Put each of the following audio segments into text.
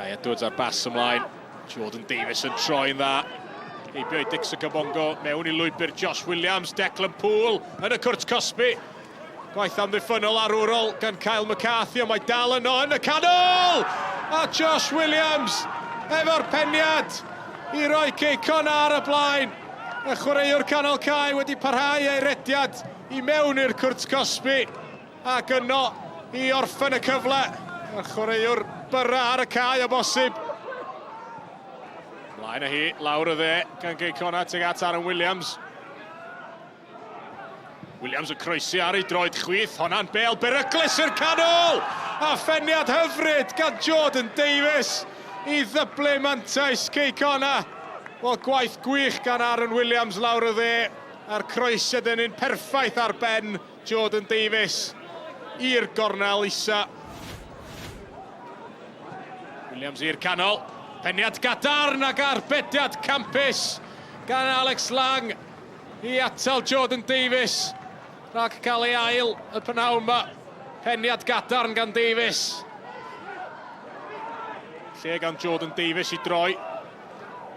Cei Edwards ar bas ymlaen. Jordan Davies yn troi'n dda. Heibio i Dixon Gabongo, mewn i lwybr Josh Williams, Declan Poole yn y cwrt Cosby. Gwaith amddiffynol arwrol gan Kyle McCarthy, ond mae dal yno yn y canol! A Josh Williams efo'r peniad i roi Cei Connah ar y blaen. Y chwaraewr canol Cai wedi parhau ei rediad i mewn i'r cwrt Cosby. Ac yno i orffen y cyfle. Y chwaraewr byra ar y Cai o bosib. Mlaen â hi, lawr y dde, gan Cei Connah tuag at Aaron Williams. Williams yn croesi ar ei droed chwith, honna'n bel beryglus i'r canol! A pheniad hyfryd gan Jordan Davies i ddyblu mantais Cei Connah. Wel, gwaith gwych gan Aaron Williams lawr y dde, a'r croesiad yn un perffaith ar ben Jordan Davies i'r gornel isa. Williams i'r canol, peniad gadarn ag arbediad campus gan Alex Lang i atal Jordan Davies. Rhag cael ei ail y pnawn yma. Peniad gadarn gan Davies. Lle gan Jordan Davies i droi.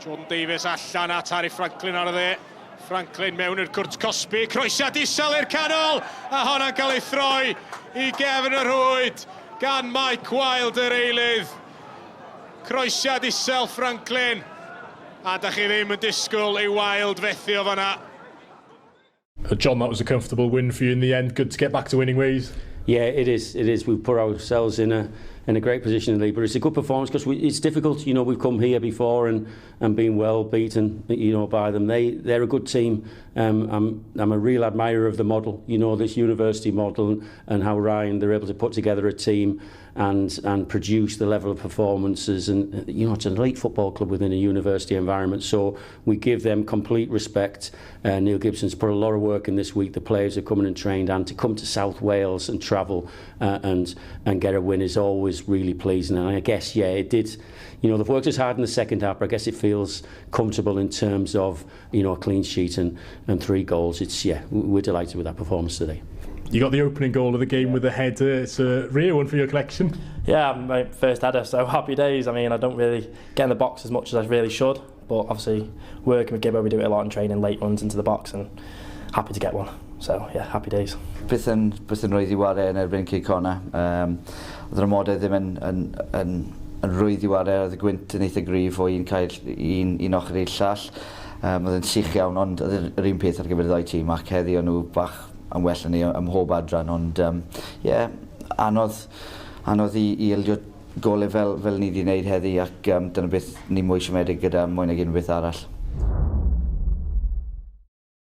Jordan Davies allan at Harry Franklin ar y dde. Franklin mewn i'r cwrt Cosby. Croesiad isel i'r canol. A honna'n cael ei throi i gefn yr hwyd gan Mike Wilde yr eilydd. Croesiad isel Franklin. A da chi ddim yn disgwyl i Wilde fethu o fanna. John, that was a comfortable win for you in the end. Good to get back to winning ways. Yeah, it is. It is. We've put ourselves in a great position in the league, but it's a good performance because it's difficult. You know, we've come here before and been well beaten. You know, by them. They're a good team. I'm a real admirer of the model. You know, this university model and how Ryan they're able to put together a team and produce the level of performances. And you know, it's an elite football club within a university environment. So we give them complete respect. Neil Gibson's put a lot of work in this week. The players are coming and trained, and to come to South Wales and travel and get a win is always really pleasing. And I guess, yeah, it did. You know, they've worked as hard in the second half, but I guess it feels comfortable in terms of, you know, a clean sheet and 3 goals. It's, yeah, we're delighted with that performance today. You got the opening goal of the game with the header. It's a rare one for your collection. Yeah, my first header, so happy days. I mean, I don't really get in the box as much as I really should, but obviously working with Gibbo, we do it a lot in training, late runs into the box, and happy to get one. So yeah, happy days. Byth yn rwydd i ware yn erbyn Cei Connah. Oedd yr amodau ddim yn rwydd i ware, oedd y gwynt yn eitha grif o un ochr i'r llall. Oedd yn sych iawn, ond oedd yr un peth ar gyfer y ddau tîm, ac heddi o'n nhw bach yn well yn ni ym mhob adran, ond anodd i ildio golau fel ni wedi gwneud heddi, ac dyna beth ni mwy siomedig gyda mwy nag unrhyw beth arall.